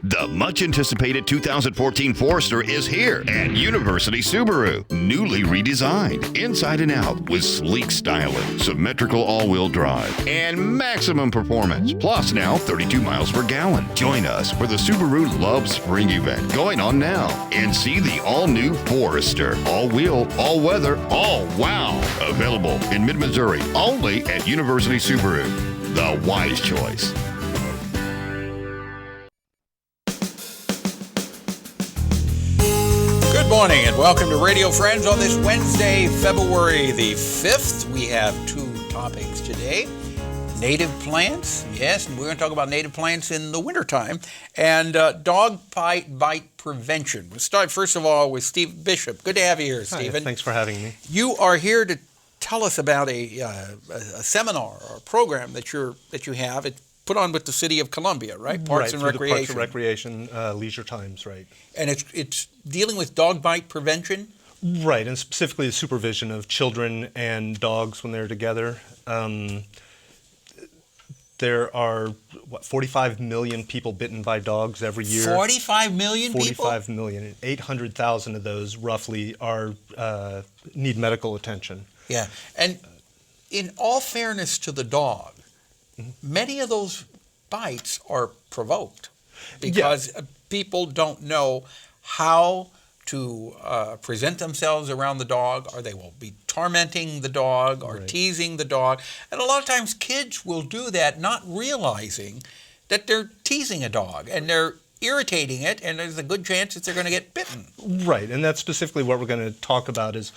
The much-anticipated 2014 Forester is here at University Subaru. Newly redesigned, inside and out, with sleek styling, symmetrical all-wheel drive, and maximum performance. Plus now 32 miles per gallon. Join us for the Subaru Love Spring event going on now and see the all-new Forester. All-wheel, all-weather, all-wow. Available in mid-Missouri only at University Subaru. The wise choice. Good morning and welcome to Radio Friends on this Wednesday, February the 5th. We have two topics today. Native plants, yes, and we're going to talk about native plants in the wintertime, and dog bite prevention. We'll start first of all with Steve Bishop. Good to have you here, Stephen. Hi, thanks for having me. You are here to tell us about a seminar or a program that you have. It's put on with the City of Columbia, right? Parks and Recreation. Parks and Recreation, leisure times, right? And it's dealing with dog bite prevention? Right, and specifically the supervision of children and dogs when they're together. There are, 45 million people bitten by dogs every year. 45 million people? 45 million. And 800,000 of those, roughly, need medical attention. Yeah, and in all fairness to the dog, many of those bites are provoked because people don't know how to present themselves around the dog, or they will be tormenting the dog or teasing the dog. And a lot of times kids will do that not realizing that they're teasing a dog and they're irritating it, and there's a good chance that they're going to get bitten. Right, and that's specifically what we're going to talk about is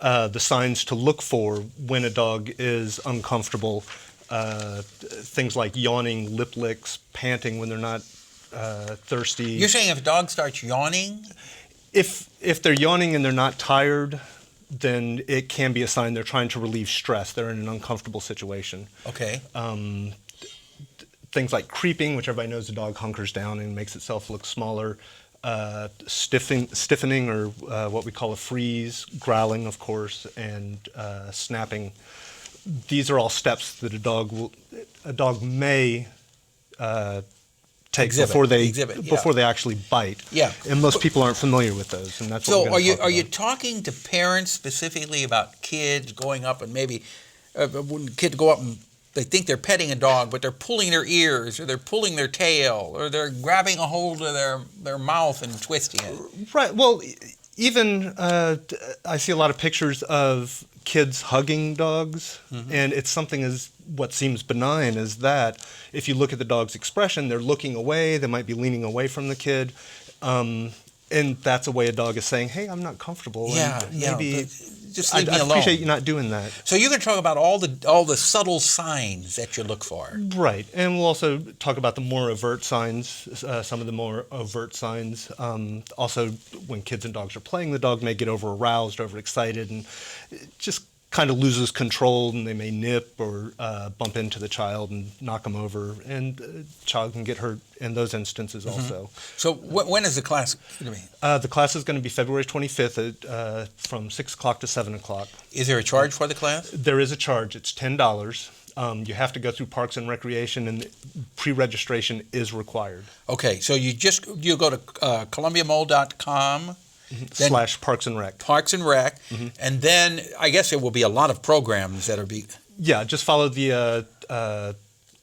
the signs to look for when a dog is uncomfortable. Things like yawning, lip licks, panting when they're not thirsty. You're saying if a dog starts yawning? If they're yawning and they're not tired, then it can be a sign they're trying to relieve stress. They're in an uncomfortable situation. Okay. Things like creeping, which everybody knows the dog hunkers down and makes itself look smaller. Stiffening, or what we call a freeze, growling, of course, and snapping. These are all steps that a dog may take before they actually bite. Yeah. And most people aren't familiar with those, and that's what we're going to talk about. Are you talking to parents specifically about kids going up and maybe when kids go up and they think they're petting a dog, but they're pulling their ears, or they're pulling their tail, or they're grabbing a hold of their mouth and twisting it? Right. Well, even I see a lot of pictures of kids hugging dogs, and it's something as what seems benign as that. If you look at the dog's expression, they're looking away, they might be leaning away from the kid, and that's a way a dog is saying, hey, I'm not comfortable. Maybe just leave me alone. I appreciate you not doing that. So you're going to talk about all the subtle signs that you look for. Right, and we'll also talk about the more overt signs, some of the more overt signs. Also, when kids and dogs are playing, the dog may get over-aroused, overexcited, and just kind of loses control, and they may nip or bump into the child and knock them over, and the child can get hurt in those instances also. So when is the class going to be? The class is going to be February 25th from 6 o'clock to 7 o'clock. Is there a charge for the class? There is a charge. It's $10. You have to go through Parks and Recreation, and pre-registration is required. Okay, so you go to columbiamall.com. / Parks and Rec. Parks and Rec, and then I guess there will be a lot of programs that are Yeah, just follow the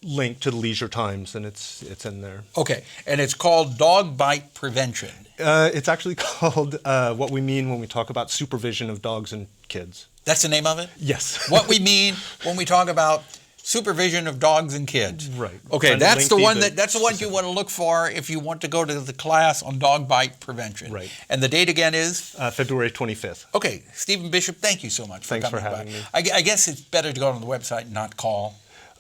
link to the leisure times, and it's in there. Okay, and it's called Dog Bite Prevention. It's actually called what we mean when we talk about supervision of dogs and kids. That's the name of it? Yes. What we mean when we talk about supervision of dogs and kids. Right. Okay, that's the one you want to look for if you want to go to the class on dog bite prevention. Right. And the date again is? February 25th. Okay, Stephen Bishop, thank you so much for coming by. Thanks for having me. I guess it's better to go on the website and not call.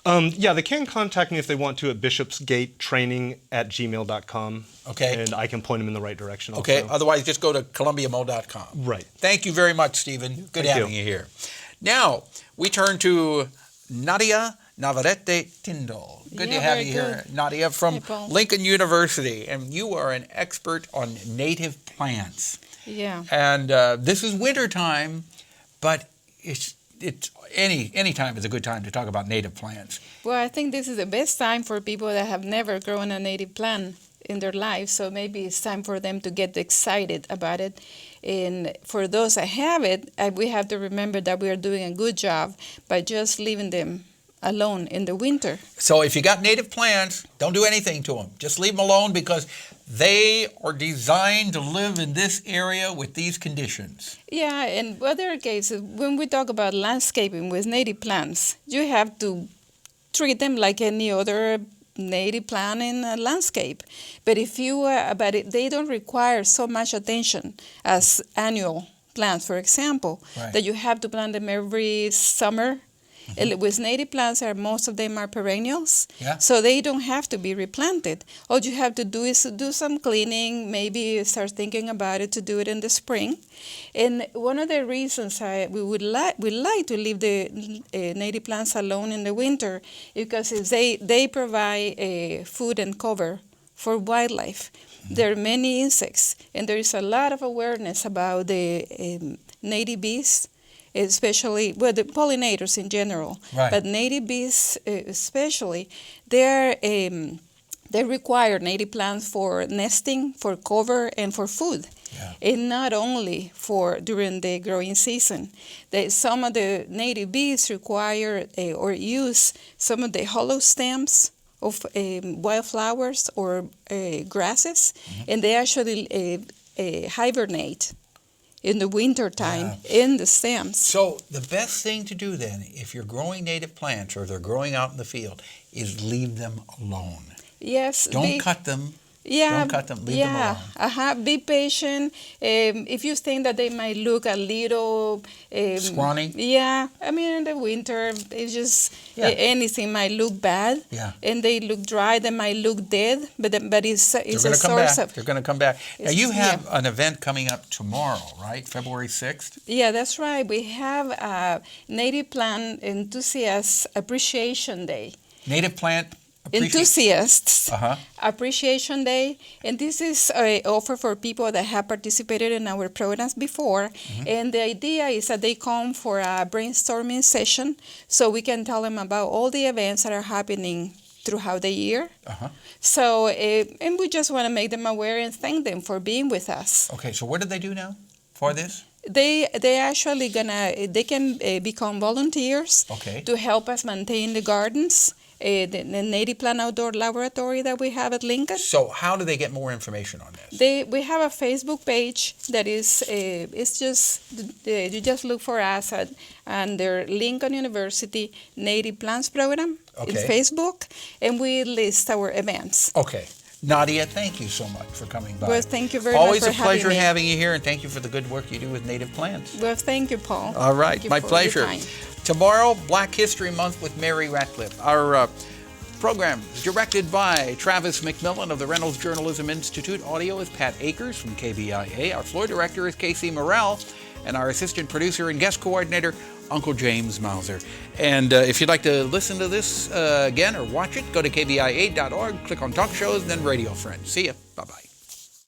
They can contact me if they want to at bishopsgatetraining@gmail.com. Okay. And I can point them in the right direction also. Okay, otherwise just go to columbiamall.com. Right. Thank you very much, Stephen. Good having you here. Now, we turn to Nadia Navarrete-Tindall. Good to have you here, Nadia, from Lincoln University. And you are an expert on native plants. Yeah. And this is wintertime, but it's any time is a good time to talk about native plants. Well, I think this is the best time for people that have never grown a native plant. in their lives, so maybe it's time for them to get excited about it. And for those that have it, we have to remember that we are doing a good job by just leaving them alone in the winter. So if you got native plants, don't do anything to them. Just leave them alone because they are designed to live in this area with these conditions. Yeah, in other cases, when we talk about landscaping with native plants, you have to treat them like any other native plant in a landscape. But they don't require so much attention as annual plants, for example, that you have to plant them every summer. With native plants, most of them are perennials, so they don't have to be replanted. All you have to do is to do some cleaning, maybe start thinking about it to do it in the spring. And one of the reasons we like to leave the native plants alone in the winter is because they provide food and cover for wildlife. There are many insects, and there is a lot of awareness about the native bees, especially, the pollinators in general, but native bees especially, they require native plants for nesting, for cover, and for food. And not only for during the growing season. Some of the native bees require or use some of the hollow stems of wildflowers or grasses, and they actually hibernate in the winter time in the stems. So the best thing to do then, if you're growing native plants or they're growing out in the field, is leave them alone. Yes. Don't cut them. Don't cut them. Leave them alone. Be patient. If you think that they might look a little scrawny. Yeah. I mean, in the winter, it's just anything might look bad. And they look dry. They might look dead. But it's a source of. They're going to come back. Now you have an event coming up tomorrow, right? February 6th. Yeah, that's right. We have a Native Plant Enthusiast Appreciation Day. Native Plant Enthusiasts Appreciation Day, and this is an offer for people that have participated in our programs before. And the idea is that they come for a brainstorming session so we can tell them about all the events that are happening throughout the year. So, and we just want to make them aware and thank them for being with us. Okay, so what do they do now for this? They actually they can become volunteers to help us maintain the gardens. The Native Plant Outdoor Laboratory that we have at Lincoln. So how do they get more information on this? We have a Facebook page that is, it's just, you just look for us under Lincoln University Native Plants Program in Facebook, and we list our events. Okay. Nadia, thank you so much for coming by. Well, thank you very Always much for a pleasure having me. having you here, and thank you for the good work you do with native plants. Well, thank you, Paul. All right, Thank you my for pleasure. your time. Tomorrow, Black History Month with Mary Ratcliffe. Our program is directed by Travis McMillan of the Reynolds Journalism Institute. Audio is Pat Akers from KBIA. Our floor director is Casey Morrell, and our assistant producer and guest coordinator, Uncle James Mauser. And if you'd like to listen to this again or watch it, go to kbia.org, click on Talk Shows, and then Radio Friends. See ya. Bye-bye.